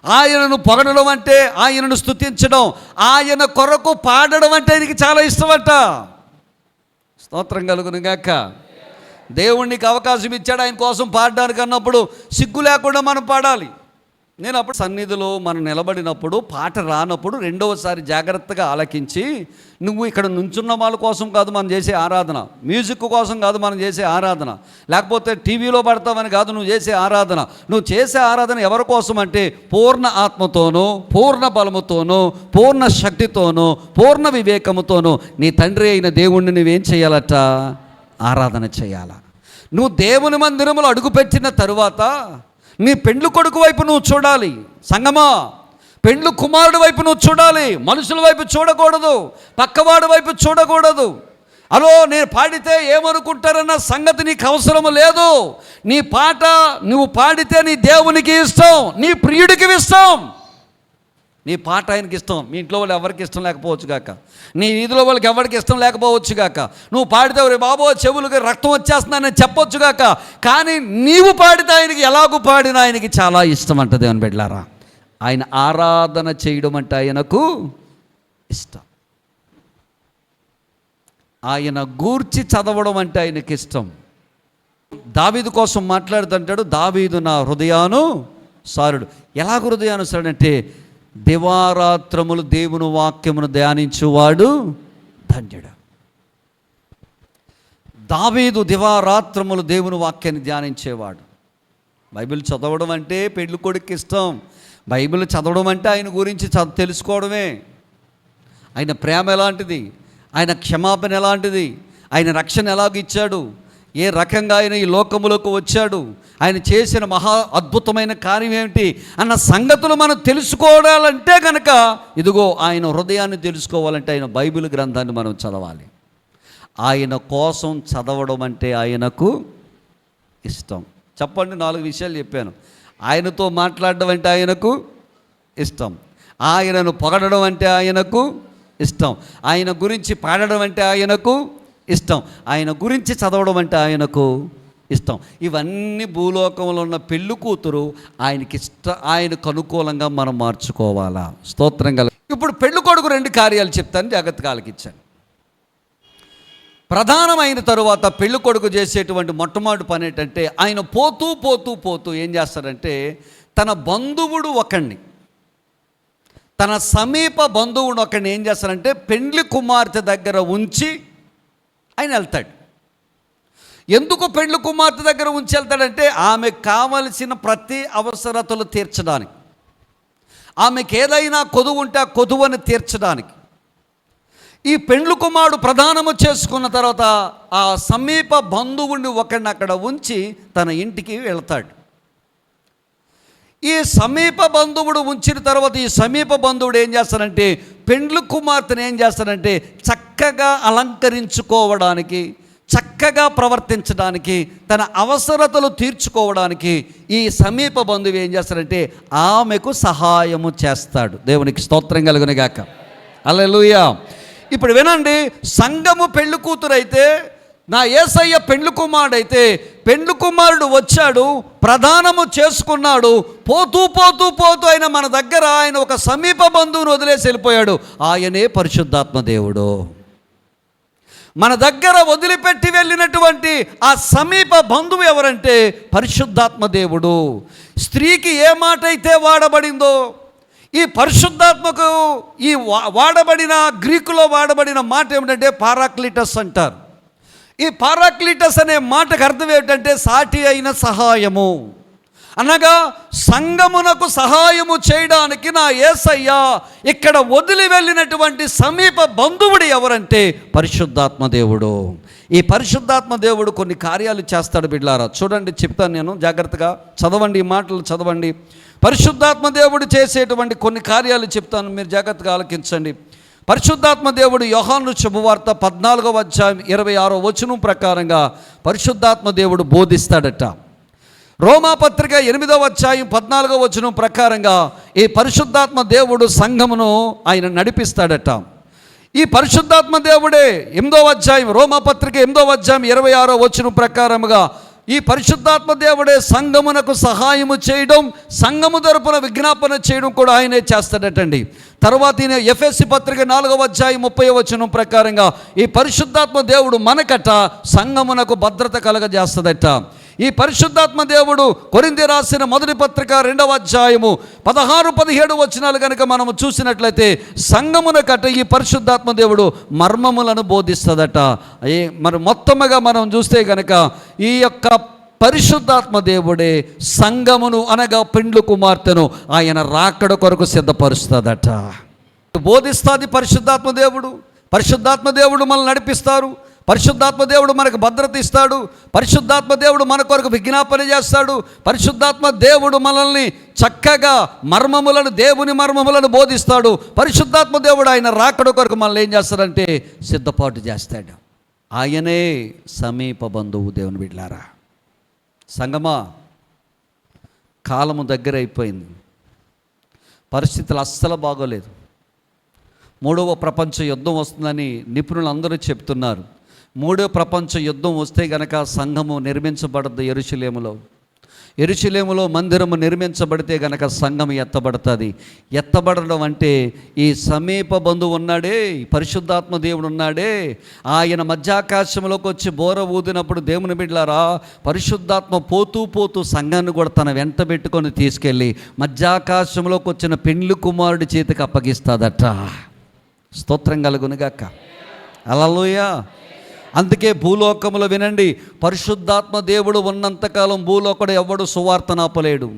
ఆయనను పొగడడం అంటే ఆయనను స్తుతించడం, ఆయన కొరకు పాడడం అంటే ఆయనకి చాలా ఇష్టమట. స్తోత్రం కలుగును గాక. దేవునికి అవకాశం ఇచ్చాడు ఆయన కోసం పాడడానికి అన్నప్పుడు సిగ్గు లేకుండా మనం పాడాలి. నేను అప్పుడు సన్నిధిలో మనం నిలబడినప్పుడు పాట రానప్పుడు రెండవసారి జాగ్రత్తగా ఆలకించి, నువ్వు ఇక్కడ నుంచున్న వాళ్ళ కోసం కాదు మనం చేసే ఆరాధన, మ్యూజిక్ కోసం కాదు మనం చేసే ఆరాధన, లేకపోతే టీవీలో పడతామని కాదు నువ్వు చేసే ఆరాధన. నువ్వు చేసే ఆరాధన ఎవరి కోసం అంటే పూర్ణ ఆత్మతోనూ, పూర్ణ బలముతోనూ, పూర్ణ శక్తితోనూ, పూర్ణ వివేకముతోనూ నీ తండ్రి అయిన దేవుణ్ణి నువ్వేం చేయాలట? ఆరాధన చేయాల. నువ్వు దేవుని మందిరములో అడుగుపెట్టిన తరువాత నీ పెండ్లు కొడుకు వైపు నువ్వు చూడాలి. సంగమా, పెండ్లు కుమారుడు వైపు నువ్వు చూడాలి. మనుషుల వైపు చూడకూడదు, పక్కవాడి వైపు చూడకూడదు. అలో నేను పాడితే ఏమనుకుంటారన్న సంగతి నీకు అవసరము లేదు. నీ పాట నువ్వు పాడితే నీ దేవునికి ఇష్టం, నీ ప్రియుడికి ఇష్టం. నీ పాట ఆయనకి ఇష్టం. మీ ఇంట్లో వాళ్ళు ఎవరికి ఇష్టం లేకపోవచ్చు గాక, నీ వీధిలో వాళ్ళకి ఎవరికి ఇష్టం లేకపోవచ్చు గాక. నువ్వు పాడితే రే బాబో చెవులకి రక్తం వచ్చేస్తుందని చెప్పొచ్చు గాక. కానీ నీవు పాడితే ఆయనకి ఎలాగూ పాడినా ఆయనకి చాలా ఇష్టం అంట. దేవుని బిడ్డలారా, ఆయన ఆరాధన చేయడం అంటే ఆయనకు ఇష్టం. ఆయన గూర్చి చదవడం అంటే ఆయనకి ఇష్టం. దావీదు కోసం మాట్లాడుతుంటాడు, దావీదు నా హృదయానుసారుడు. ఎలాగ హృదయానుసారుడు అంటే దివారాత్రములు దేవుని వాక్యమును ధ్యానించువాడు ధన్యుడు. దావీదు దివారాత్రములు దేవుని వాక్యాన్ని ధ్యానించేవాడు. బైబిల్ చదవడం అంటే పెళ్లి కొడుకు ఇష్టం. బైబిల్ చదవడం అంటే ఆయన గురించి తెలుసుకోవడమే. ఆయన ప్రేమ ఎలాంటిది, ఆయన క్షమాపణ ఎలాంటిది, ఆయన రక్షణ ఎలాగిచ్చాడు, ఏ రకంగా ఆయన ఈ లోకములోకి వచ్చాడు, ఆయన చేసిన మహా అద్భుతమైన కార్యం ఏమిటి అన్న సంగతులు మనం తెలుసుకోవాలంటే కనుక ఇదిగో ఆయన హృదయాన్ని తెలుసుకోవాలంటే ఆయన బైబిల్ గ్రంథాన్ని మనం చదవాలి. ఆయన కోసం చదవడం అంటే ఆయనకు ఇష్టం. చెప్పండి, 4 విషయాలు చెప్పాను. ఆయనతో మాట్లాడడం అంటే ఆయనకు ఇష్టం, ఆయనను పొగడడం అంటే ఆయనకు ఇష్టం, ఆయన గురించి పాడడం అంటే ఆయనకు ఇష్టం, ఆయన గురించి చదవడం అంటే ఆయనకు ఇష్టం. ఇవన్నీ భూలోకంలో ఉన్న పెళ్ళి కూతురు ఆయనకు అనుకూలంగా మనం మార్చుకోవాలా. స్తోత్రం కల. ఇప్పుడు పెళ్ళి కొడుకు 2 కార్యాలు చెప్తాను, జాగ్రత్తగా ఆలకించండి. ప్రధానమైన తరువాత పెళ్ళి కొడుకు చేసేటువంటి మొట్టమొదటి పని ఏంటంటే ఆయన పోతూ పోతూ పోతూ ఏం చేస్తాడంటే తన బంధువుడు ఒకడిని, తన సమీప బంధువుడు ఒకడిని ఏం చేస్తాడంటే పెండ్లి కుమార్తె దగ్గర ఉంచి ఆయన వెళ్తాడు. ఎందుకు పెండ్లి కుమార్తె దగ్గర ఉంచి వెళ్తాడంటే ఆమెకు కావలసిన ప్రతి అవసరతలు తీర్చడానికి, ఆమెకు ఏదైనా కొదువు ఉంటే ఆ కొదువని తీర్చడానికి. ఈ పెండ్లి కుమారుడు ప్రదానము చేసుకున్న తర్వాత ఆ సమీప బంధువుని ఒకడిని అక్కడ ఉంచి తన ఇంటికి వెళ్తాడు. ఈ సమీప బంధువుడు ఉంచిన తర్వాత ఈ సమీప బంధువుడు ఏం చేస్తాడంటే పెండ్లి కుమార్తెను ఏం చేస్తాడంటే చక్కగా అలంకరించుకోవడానికి, చక్కగా ప్రవర్తించడానికి, తన అవసరతలు తీర్చుకోవడానికి ఈ సమీప బంధువు ఏం చేస్తాడంటే ఆమెకు సహాయము చేస్తాడు. దేవునికి స్తోత్రం కలుగునుగాక. హల్లెలూయా. ఇప్పుడు వినండి, సంఘము పెళ్లి కూతురైతే, నా యేసయ్య పెండ్లి కుమారుడైతే, పెండ్లి కుమారుడు వచ్చాడు, ప్రదానము చేసుకున్నాడు, పోతూ పోతూ పోతూ ఆయన మన దగ్గర ఆయన ఒక సమీప బంధువును వదిలేసి వెళ్ళిపోయాడు. ఆయనే పరిశుద్ధాత్మ దేవుడు. మన దగ్గర వదిలిపెట్టి వెళ్ళినటువంటి ఆ సమీప బంధువు ఎవరంటే పరిశుద్ధాత్మ దేవుడు. స్త్రీకి ఏ మాట అయితే వాడబడిందో ఈ పరిశుద్ధాత్మకు ఈ వాడబడిన గ్రీకులో వాడబడిన మాట ఏమిటంటే పారాక్లిటస్ అంటారు. ఈ పారాక్లిటస్ అనే మాటకు అర్థం ఏమిటంటే సాటి అయిన సహాయము. అనగా సంఘమునకు సహాయము చేయడానికి నా యేసయ్య ఇక్కడ వదిలి వెళ్ళినటువంటి సమీప బంధువుడు ఎవరంటే పరిశుద్ధాత్మ దేవుడు. ఈ పరిశుద్ధాత్మ దేవుడు కొన్ని కార్యాలు చేస్తాడు. బిడ్లారా చూడండి, చెప్తాను నేను, జాగ్రత్తగా చదవండి, ఈ మాటలు చదవండి. పరిశుద్ధాత్మ దేవుడు చేసేటువంటి కొన్ని కార్యాలు చెప్తాను, మీరు జాగ్రత్తగా ఆలకించండి. పరిశుద్ధాత్మ దేవుడు యోహాను శుభవార్త 14వ అధ్యాయం 26వ వచనం ప్రకారంగా పరిశుద్ధాత్మ దేవుడు బోధిస్తాడట. రోమాపత్రిక 8వ అధ్యాయం 14వ వచనం ప్రకారంగా ఈ పరిశుద్ధాత్మ దేవుడు సంఘమును ఆయన నడిపిస్తాడట. ఈ పరిశుద్ధాత్మ దేవుడే 8వ అధ్యాయం, రోమాపత్రిక 8వ అధ్యాయం 26వ వచనం ప్రకారముగా ఈ పరిశుద్ధాత్మ దేవుడే సంఘమునకు సహాయము చేయడం, సంఘము తరపున విజ్ఞాపన చేయడం కూడా ఆయనే చేస్తాడటండి. తర్వాత ఈయన ఎఫెసీ పత్రిక 4వ అధ్యాయం 30వ వచనం ప్రకారంగా ఈ పరిశుద్ధాత్మ దేవుడు మనకట సంఘమునకు భద్రత కలగజేస్తదట. ఈ పరిశుద్ధాత్మ దేవుడు కొరింథీ రాసిన మొదటి పత్రిక 2వ అధ్యాయము 16-17 వచనాలు కనుక మనము చూసినట్లయితే సంఘమునకట ఈ పరిశుద్ధాత్మ దేవుడు మర్మములను బోధిస్తదట. మరి మొత్తముగా మనం చూస్తే కనుక ఈ యొక్క పరిశుద్ధాత్మ దేవుడే సంఘమును అనగా పెండ్లి కుమార్తెను ఆయన రాకడ కొరకు సిద్ధపరుస్తుందట. బోధిస్తుంది పరిశుద్ధాత్మ దేవుడు. పరిశుద్ధాత్మ దేవుడు మనల్ని నడిపిస్తారు. పరిశుద్ధాత్మ దేవుడు మనకు భద్రత ఇస్తాడు. పరిశుద్ధాత్మ దేవుడు మన కొరకు విజ్ఞాపన చేస్తాడు. పరిశుద్ధాత్మ దేవుడు మనల్ని చక్కగా దేవుని మర్మములను బోధిస్తాడు. పరిశుద్ధాత్మ దేవుడు ఆయన రాకడ కొరకు మనల్ని ఏం చేస్తాడంటే సిద్ధపాటు చేస్తాడు. ఆయనే సమీప బంధువు. దేవుని బిడ్డలారా, సంగమా, కాలము దగ్గర అయిపోయింది. పరిస్థితులు అస్సలు బాగోలేదు. 3వ ప్రపంచ యుద్ధం వస్తుందని నిపుణులు అందరూ చెప్తున్నారు. 3వ ప్రపంచ యుద్ధం వస్తే గనక సంఘము నిర్మించబడద్దు. యెరూషలేములో మందిరము నిర్మించబడితే గనక సంఘం ఎత్తబడుతుంది. ఎత్తబడడం అంటే ఈ సమీప బంధువు ఉన్నాడే, పరిశుద్ధాత్మ దేవుడు ఉన్నాడే, ఆయన మధ్యాకాశంలోకి వచ్చి బోర ఊదినప్పుడు దేవుని బిడ్డలారా, పరిశుద్ధాత్మ పోతూ పోతూ సంఘాన్ని కూడా తన వెంట పెట్టుకొని తీసుకెళ్ళి మధ్యాకాశంలోకి వచ్చిన పెండ్లి కుమారుడి చేతికి అప్పగిస్తాదట. స్తోత్రం కలుగునుగాక. హల్లెలూయా. అందుకే భూలోకములో వినండి, పరిశుద్ధాత్మ దేవుడు ఉన్నంతకాలం భూలోకుడు ఎవడు సువార్తను ఆపలేడు.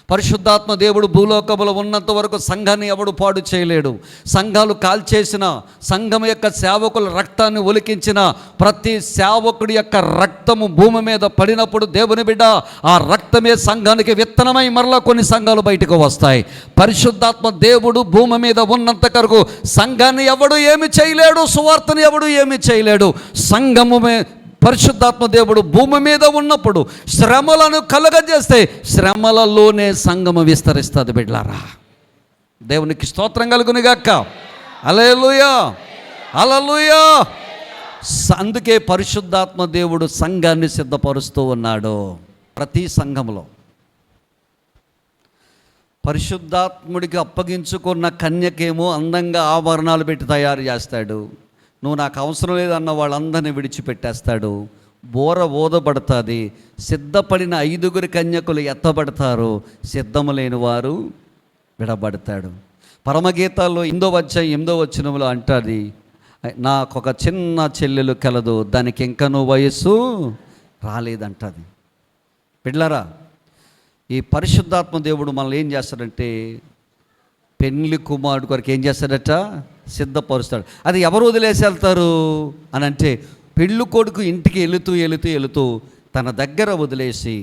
పరిశుద్ధాత్మ దేవుడు భూలోకములో ఉన్నంత వరకు సంఘాన్ని ఎవడు పాడు చేయలేడు. సంఘాలు కాల్చేసిన, సంఘం యొక్క సేవకుల రక్తాన్ని ఒలికించిన ప్రతి సేవకుడి యొక్క రక్తము భూమి మీద పడినప్పుడు దేవుని బిడ్డ, ఆ రక్తమే సంఘానికి విత్తనమై మరలా కొన్ని సంఘాలు బయటకు వస్తాయి. పరిశుద్ధాత్మ దేవుడు భూమి మీద ఉన్నంత వరకు సంఘాన్ని ఎవడు ఏమి చేయలేడు, సువార్తను ఎవడు ఏమి చేయలేడు. సంఘముమే పరిశుద్ధాత్మ దేవుడు భూమి మీద ఉన్నప్పుడు శ్రమలను కలుగజేస్తే శ్రమలలోనే సంఘము విస్తరిస్తుంది. బిడ్డలారా, దేవునికి స్తోత్రం కలుగునుగాక. హల్లెలూయా, హల్లెలూయా. అందుకే పరిశుద్ధాత్మ దేవుడు సంఘాన్ని సిద్ధపరుస్తూ ఉన్నాడు. ప్రతి సంఘంలో పరిశుద్ధాత్ముడికి అప్పగించుకున్న కన్యకేమో అందంగా ఆభరణాలు పెట్టి తయారు చేస్తాడు. నువ్వు నాకు అవసరం లేదన్న వాళ్ళందరినీ విడిచిపెట్టేస్తాడు. బోర ఓదబడుతుంది. సిద్ధపడిన 5 కన్యకులు ఎత్తబడతారు. సిద్ధము లేని వారు విడబడతాడు. పరమగీతాల్లో 8వ అధ్యాయం 8వ వచనంలో అంటుంది, నాకొక చిన్న చెల్లెలు కలదు, దానికి ఇంకనూ వయస్సు రాలేదంటది. బిడ్డలారా, ఈ పరిశుద్ధాత్మ దేవుడు మనల్ని ఏం చేస్తాడంటే పెండ్లి కుమారుడు కొరకు ఏం చేస్తాడట, సిద్ధపరుస్తాడు. అది ఎవరు వదిలేసి వెళ్తారు అని అంటే, పెళ్ళి కొడుకు ఇంటికి వెళుతూ తన దగ్గర వదిలేసి,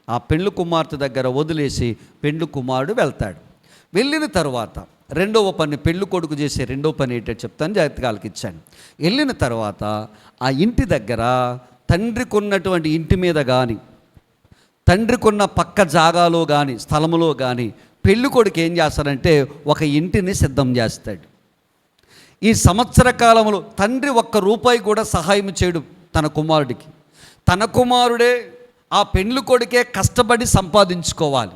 ఆ పెళ్ళి కుమార్తె దగ్గర వదిలేసి పెండ్లి కుమారుడు వెళ్తాడు. వెళ్ళిన తర్వాత రెండవ పని, పెళ్ళి కొడుకు చేసే రెండవ పని ఏంటో చెప్తాను, జాగ్రత్తగా ఇచ్చాను. వెళ్ళిన తర్వాత ఆ ఇంటి దగ్గర తండ్రికి ఉన్నటువంటి ఇంటి మీద కానీ, తండ్రికి ఉన్న పక్క జాగాలో కానీ, స్థలములో కానీ పెళ్ళి కొడుకు ఏం చేస్తాడంటే ఒక ఇంటిని సిద్ధం చేస్తాడు. ఈ సంవత్సర కాలంలో తండ్రి ₹1 కూడా సహాయం చేయడు తన కుమారుడికి. తన కుమారుడే, ఆ పెళ్ళి కొడుకే కష్టపడి సంపాదించుకోవాలి.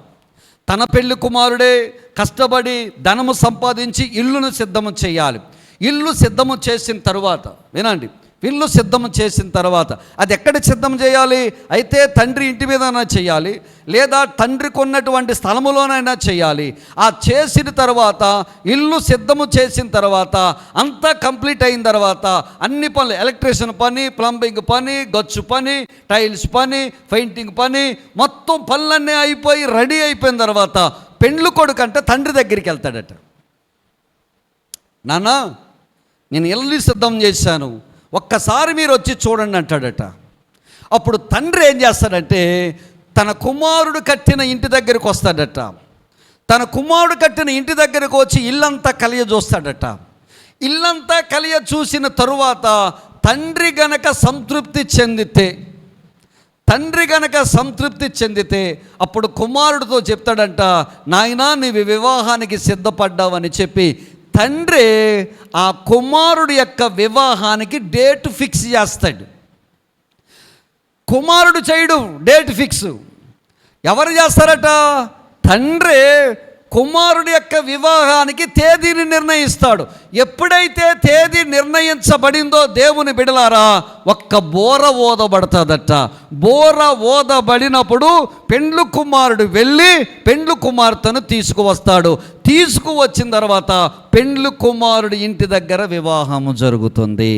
తన పెళ్ళి కుమారుడే కష్టపడి ధనము సంపాదించి ఇల్లును సిద్ధము చేయాలి. ఇల్లు సిద్ధము చేసిన తర్వాత వినండి, ఇల్లు సిద్ధము చేసిన తర్వాత అది ఎక్కడ సిద్ధం చేయాలి? అయితే తండ్రి ఇంటి మీదైనా చేయాలి, లేదా తండ్రికి ఉన్నటువంటి స్థలములోనైనా చేయాలి. ఆ చేసిన తర్వాత, ఇల్లు సిద్ధము చేసిన తర్వాత, అంతా కంప్లీట్ అయిన తర్వాత అన్ని పనులు, ఎలక్ట్రీషియన్ పని, ప్లంబింగ్ పని, గచ్చు పని, టైల్స్ పని, పెయింటింగ్ పని, మొత్తం పనులన్నీ అయిపోయి రెడీ అయిపోయిన తర్వాత పెండ్లి కొడుకు అంటే తండ్రి దగ్గరికి వెళ్తాడట. నాన్న, నేను ఇల్లు సిద్ధం చేశాను, ఒక్కసారి మీరు వచ్చి చూడండి అంటాడట. అప్పుడు తండ్రి ఏం చేస్తాడంటే తన కుమారుడు కట్టిన ఇంటి దగ్గరికి వస్తాడట. తన కుమారుడు కట్టిన ఇంటి దగ్గరకు వచ్చి ఇల్లంతా కలియ చూస్తాడట. ఇల్లంతా కలియ చూసిన తరువాత తండ్రి గనక సంతృప్తి చెందితే అప్పుడు కుమారుడితో చెప్తాడంట, నాయనా నీవు వివాహానికి సిద్ధపడ్డావని చెప్పి తండ్రి ఆ కుమారుడు యొక్క వివాహానికి డేట్ ఫిక్స్ చేస్తాడు. కుమారుడు చేయడు, డేట్ ఫిక్స్. ఎవరు చేస్తారట? తండ్రి కుమారుడి యొక్క వివాహానికి తేదీని నిర్ణయిస్తాడు. ఎప్పుడైతే తేదీ నిర్ణయించబడిందో దేవుని బిడలారా, ఒక్క బోర ఓదబడుతుందట. బోర ఓదబడినప్పుడు పెండ్లి కుమారుడు వెళ్ళి పెండ్లి కుమార్తెను తీసుకువస్తాడు. తీసుకువచ్చిన తర్వాత పెండ్లి కుమారుడి ఇంటి దగ్గర వివాహము జరుగుతుంది.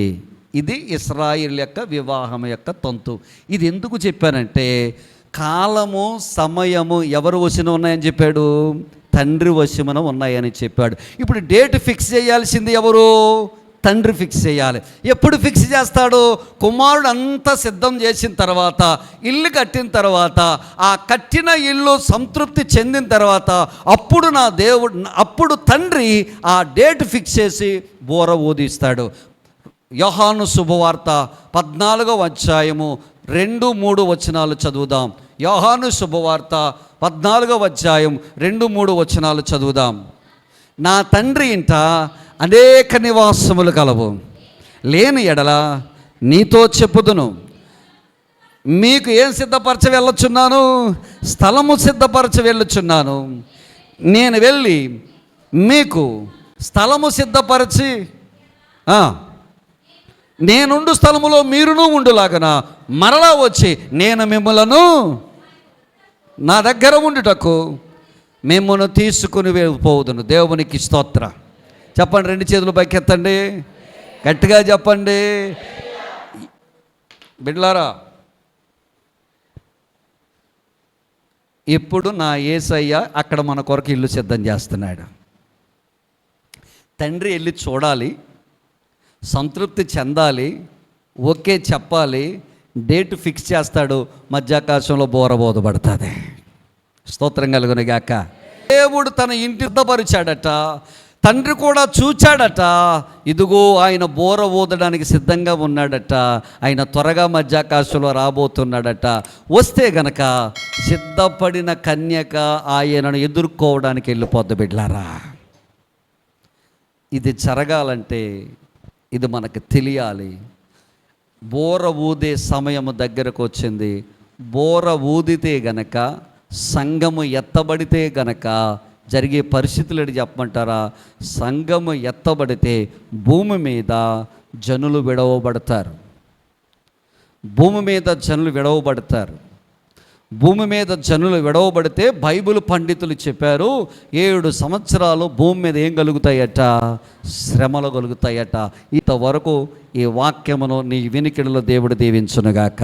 ఇది ఇశ్రాయేలు యొక్క వివాహం యొక్క తంతు. ఇది ఎందుకు చెప్పానంటే, కాలము సమయము ఎవరు వశమున ఉన్నాయని చెప్పాడు? తండ్రి వశమున ఉన్నాయని చెప్పాడు. ఇప్పుడు డేట్ ఫిక్స్ చేయాల్సింది ఎవరు? తండ్రి ఫిక్స్ చేయాలి. ఎప్పుడు ఫిక్స్ చేస్తాడు? కుమారుడు అంతా సిద్ధం చేసిన తర్వాత, ఇల్లు కట్టిన తర్వాత, ఆ కట్టిన ఇల్లు సంతృప్తి చెందిన తర్వాత, అప్పుడు తండ్రి ఆ డేట్ ఫిక్స్ చేసి బోర ఊదిస్తాడు. యోహాను శుభవార్త 14వ అధ్యాయము 2-3 వచనాలు చదువుదాం. యోహాను శుభవార్త 14వ అధ్యాయం 2-3 వచనాలు చదువుదాం. నా తండ్రి ఇంట అనేక నివాసములు కలవు, లేని ఎడల నీతో చెప్పుదును. మీకు ఏం సిద్ధపరచ వెళ్ళుచున్నాను? స్థలము సిద్ధపరచ వెళ్ళుచున్నాను. నేను వెళ్ళి మీకు స్థలము సిద్ధపరచి నేనుండు స్థలములో మీరును ఉండులాగన మరలా వచ్చి నేను మిమ్మలను నా దగ్గర ఉండుటకు మిమ్మల్ని తీసుకుని వెళ్ళిపోదును. దేవునికి స్తోత్ర. చెప్పండి, 2 చేతులు పైకెత్తండి, గట్టిగా చెప్పండి. బిడ్డలారా, ఇప్పుడు నా యేసయ్య అక్కడ మన కొరకు ఇల్లు సిద్ధం చేస్తున్నాడు. తండ్రి వెళ్ళి చూడాలి, సంతృప్తి చెందాలి, ఓకే చెప్పాలి, డేట్ ఫిక్స్ చేస్తాడు. మధ్యాకాశంలో బోరబోధపడుతుంది. స్తోత్రం కలుగును గాక. దేవుడు తన ఇంటి సిద్ధపరిచాడట, తండ్రి కూడా చూచాడట. ఇదిగో ఆయన బోర ఊదడానికి సిద్ధంగా ఉన్నాడట. ఆయన త్వరగా మధ్యాకాశంలో రాబోతున్నాడట. వస్తే గనక సిద్ధపడిన కన్యక ఆయనను ఎదుర్కోవడానికి వెళ్ళిపోద్ది. బిడ్లారా, ఇది జరగాలంటే ఇది మనకు తెలియాలి. బోర ఊదే సమయము దగ్గరకు వచ్చింది. బోర ఊదితే గనక, సంఘము ఎత్తబడితే గనక జరిగే పరిస్థితులు ఏంటి చెప్పమంటారా? సంఘము ఎత్తబడితే భూమి మీద జనులు విడవబడతారు. భూమి మీద జనులు విడవబడతారు. భూమి మీద జనులు విడవబడితే బైబిల్ పండితులు చెప్పారు, 7 సంవత్సరాలు భూమి మీద ఏం కలుగుతాయట? శ్రమలు కలుగుతాయట. ఇంతవరకు ఈ వాక్యమును నీ వినికిడిలో దేవుడు దీవించునుగాక.